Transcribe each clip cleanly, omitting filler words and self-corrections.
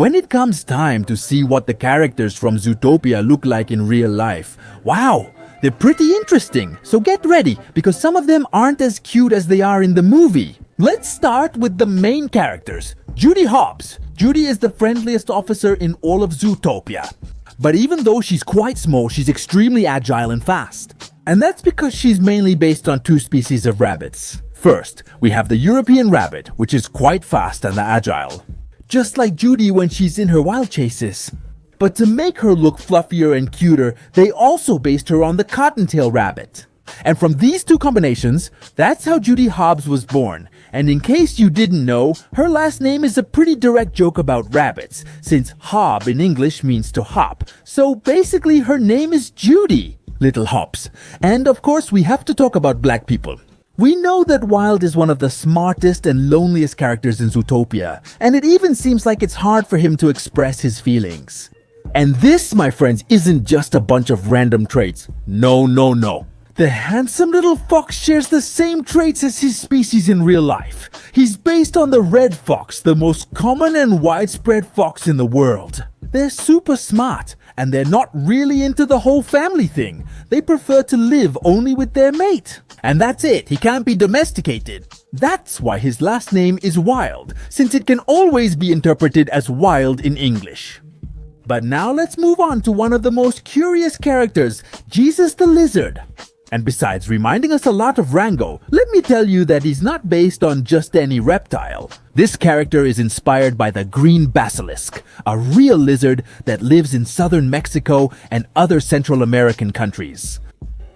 When it comes time to see what the characters from Zootopia look like in real life, wow, they're pretty interesting, so get ready because some of them aren't as cute as they are in the movie. Let's start with the main characters. Judy Hopps. Judy is the friendliest officer in all of Zootopia. But even though she's quite small, she's extremely agile and fast. And that's because she's mainly based on two species of rabbits. First, we have the European rabbit, which is quite fast and agile. Just like Judy when she's in her wild chases. But to make her look fluffier and cuter, they also based her on the cottontail rabbit. And from these two combinations, that's how Judy Hopps was born. And in case you didn't know, her last name is a pretty direct joke about rabbits, since Hob in English means to hop. So basically her name is Judy, Little Hopps. And of course we have to talk about black people. We know that Wilde is one of the smartest and loneliest characters in Zootopia, and it even seems like it's hard for him to express his feelings. And this, my friends, isn't just a bunch of random traits. No. The handsome little fox shares the same traits as his species in real life. He's based on the red fox, the most common and widespread fox in the world. They're super smart, and they're not really into the whole family thing. They prefer to live only with their mate. And that's it, he can't be domesticated. That's why his last name is Wilde, since it can always be interpreted as wild in English. But now let's move on to one of the most curious characters, Jesus the Lizard. And besides reminding us a lot of Rango, let me tell you that he's not based on just any reptile. This character is inspired by the green basilisk, a real lizard that lives in southern Mexico and other Central American countries.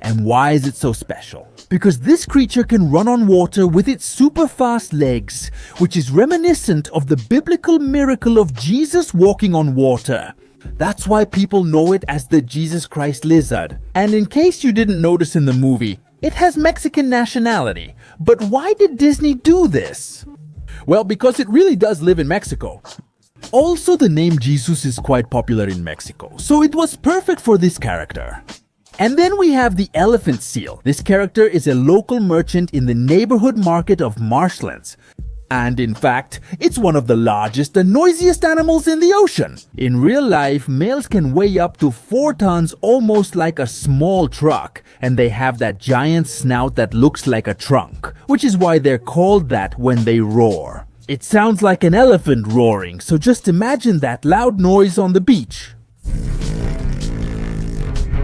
And why is it so special? Because this creature can run on water with its super fast legs, which is reminiscent of the biblical miracle of Jesus walking on water. That's why people know it as the Jesus Christ lizard. And in case you didn't notice in the movie, it has Mexican nationality. But why did Disney do this? Well, because it really does live in Mexico. Also, the name Jesus is quite popular in Mexico, so it was perfect for this character. And then we have the elephant seal. This character is a local merchant in the neighborhood market of Marshlands. And in fact, it's one of the largest and noisiest animals in the ocean. In real life, males can weigh up to 4 tons, almost like a small truck, and they have that giant snout that looks like a trunk, which is why they're called that when they roar. It sounds like an elephant roaring, so just imagine that loud noise on the beach.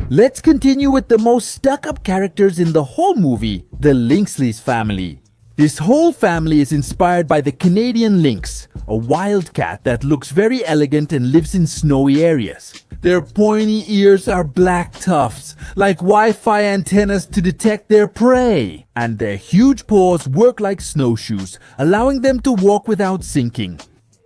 Let's continue with the most stuck-up characters in the whole movie, the Lynxleys family. This whole family is inspired by the Canadian lynx, a wild cat that looks very elegant and lives in snowy areas. Their pointy ears are black tufts, like Wi-Fi antennas to detect their prey. And their huge paws work like snowshoes, allowing them to walk without sinking.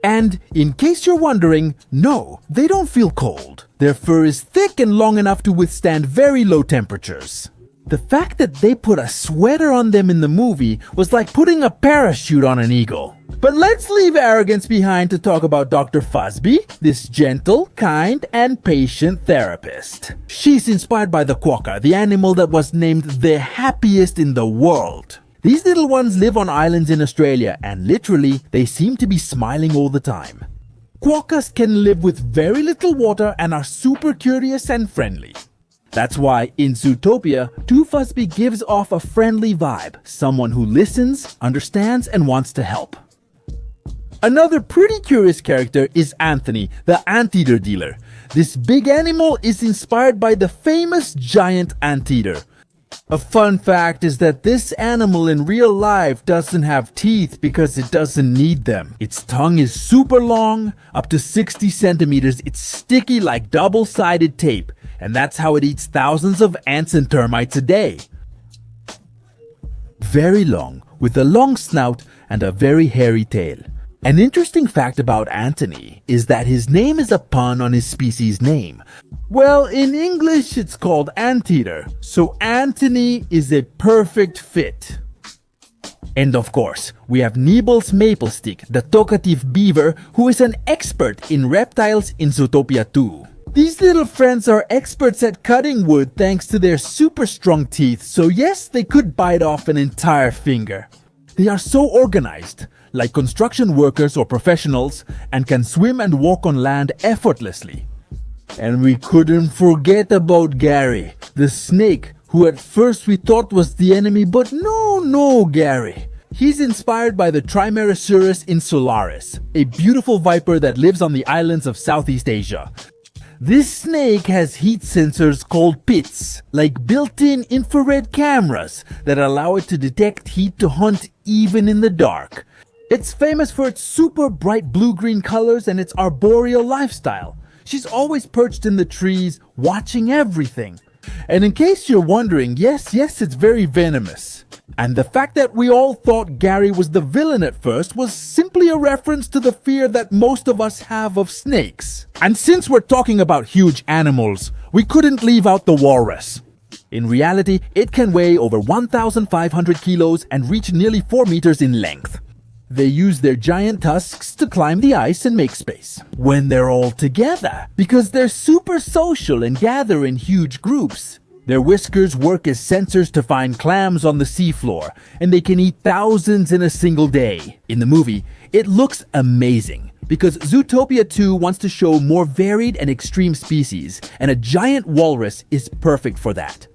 And in case you're wondering, no, they don't feel cold. Their fur is thick and long enough to withstand very low temperatures. The fact that they put a sweater on them in the movie was like putting a parachute on an eagle. But let's leave arrogance behind to talk about Dr. Fusby, this gentle, kind, and patient therapist. She's inspired by the quokka, the animal that was named the happiest in the world. These little ones live on islands in Australia, and literally, they seem to be smiling all the time. Quokkas can live with very little water and are super curious and friendly. That's why in Zootopia, Fusby gives off a friendly vibe, someone who listens, understands, and wants to help. Another pretty curious character is Anthony, the anteater dealer. This big animal is inspired by the famous giant anteater. A fun fact is that this animal in real life doesn't have teeth because it doesn't need them. Its tongue is super long, up to 60 centimeters. It's sticky like double-sided tape, and that's how it eats thousands of ants and termites a day. Very long, with a long snout and a very hairy tail. An interesting fact about Anthony is that his name is a pun on his species name. Well, in English it's called anteater, so Anthony is a perfect fit. And of course, we have Nibbles Maplestick, the talkative beaver, who is an expert in reptiles in Zootopia 2. These little friends are experts at cutting wood thanks to their super strong teeth, so yes, they could bite off an entire finger. They are so organized. like construction workers or professionals, and can swim and walk on land effortlessly. And we couldn't forget about Gary, the snake, who at first we thought was the enemy, but no, Gary. He's inspired by the Trimeresurus insularis, a beautiful viper that lives on the islands of Southeast Asia. This snake has heat sensors called pits, like built-in infrared cameras that allow it to detect heat to hunt even in the dark. It's famous for its super bright blue-green colors and its arboreal lifestyle. She's always perched in the trees, watching everything. And in case you're wondering, yes, it's very venomous. And the fact that we all thought Gary was the villain at first was simply a reference to the fear that most of us have of snakes. And since we're talking about huge animals, we couldn't leave out the walrus. In reality, it can weigh over 1,500 kilos and reach nearly 4 meters in length. They use their giant tusks to climb the ice and make space when they're all together, because they're super social and gather in huge groups. Their whiskers work as sensors to find clams on the seafloor, and they can eat thousands in a single day. In the movie, it looks amazing, because Zootopia 2 wants to show more varied and extreme species, and a giant walrus is perfect for that.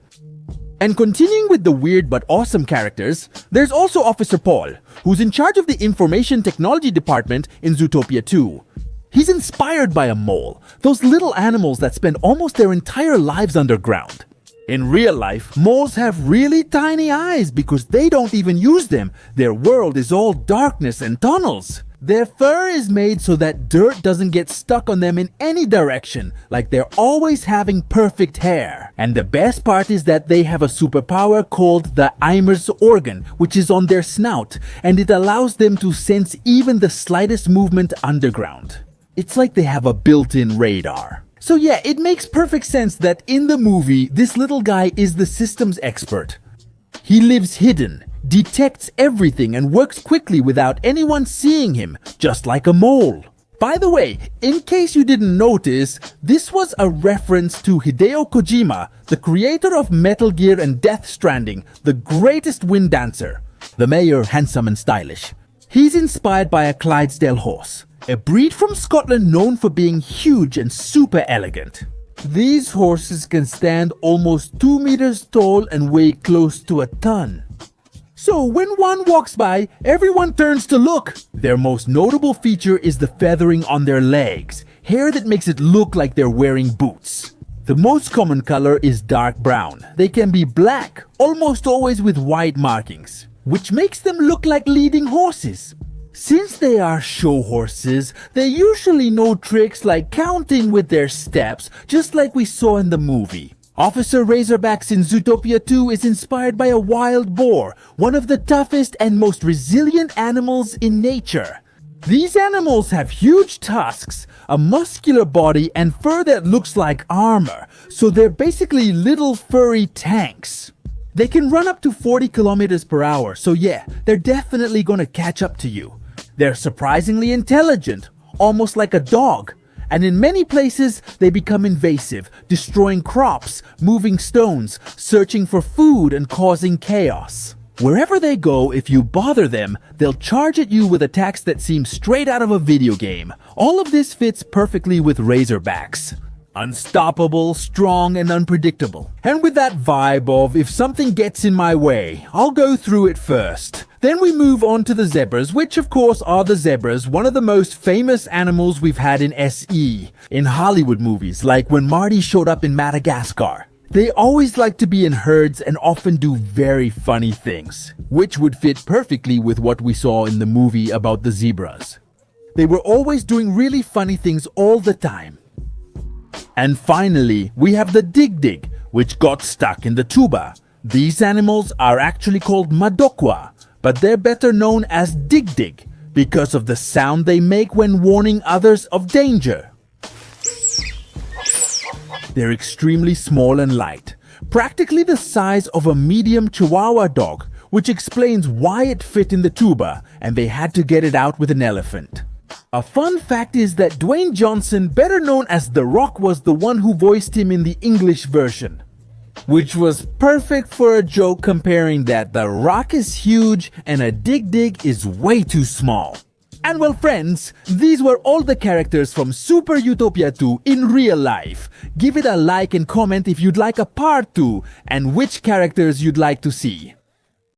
And continuing with the weird but awesome characters, there's also Officer Paul, who's in charge of the Information Technology Department in Zootopia 2. He's inspired by a mole, those little animals that spend almost their entire lives underground. In real life, moles have really tiny eyes because they don't even use them. Their world is all darkness and tunnels. Their fur is made so that dirt doesn't get stuck on them in any direction, like they're always having perfect hair. And the best part is that they have a superpower called the Eimer's organ, which is on their snout, and it allows them to sense even the slightest movement underground. It's like they have a built-in radar. So yeah, it makes perfect sense that in the movie, this little guy is the systems expert. He lives hidden, detects everything, and works quickly without anyone seeing him, just like a mole. By the way, in case you didn't notice, this was a reference to Hideo Kojima, the creator of Metal Gear and Death Stranding, the greatest wind dancer. The mayor, handsome and stylish. He's inspired by a Clydesdale horse, a breed from Scotland known for being huge and super elegant. These horses can stand almost 2 meters tall and weigh close to a ton. So when one walks by, everyone turns to look. Their most notable feature is the feathering on their legs, hair that makes it look like they're wearing boots. The most common color is dark brown. They can be black, almost always with white markings, which makes them look like leading horses. Since they are show horses, they usually know tricks like counting with their steps, just like we saw in the movie. Officer Razorbacks in Zootopia 2 is inspired by a wild boar, one of the toughest and most resilient animals in nature. These animals have huge tusks, a muscular body, and fur that looks like armor, so they're basically little furry tanks. They can run up to 40 kilometers per hour, so yeah, they're definitely gonna catch up to you. They're surprisingly intelligent, almost like a dog, and in many places they become invasive, destroying crops, moving stones, searching for food, and causing chaos. Wherever they go, if you bother them, they'll charge at you with attacks that seem straight out of a video game. All of this fits perfectly with Razorbacks. Unstoppable, strong, and unpredictable. And with that vibe of, if something gets in my way, I'll go through it first. Then we move on to the zebras, which of course are the zebras, one of the most famous animals we've had in SE, in Hollywood movies, like when Marty showed up in Madagascar. They always like to be in herds and often do very funny things, which would fit perfectly with what we saw in the movie about the zebras. They were always doing really funny things all the time. And finally, we have the dig-dig, which got stuck in the tuba. These animals are actually called madokwa, but they're better known as dig-dig because of the sound they make when warning others of danger. They're extremely small and light, practically the size of a medium Chihuahua dog, which explains why it fit in the tuba and they had to get it out with an elephant. A fun fact is that Dwayne Johnson, better known as The Rock, was the one who voiced him in the English version. which was perfect for a joke comparing that the rock is huge and a dig is way too small. And well friends, these were all the characters from Super Utopia 2 in real life. Give it a like and comment if you'd like a part 2 and which characters you'd like to see.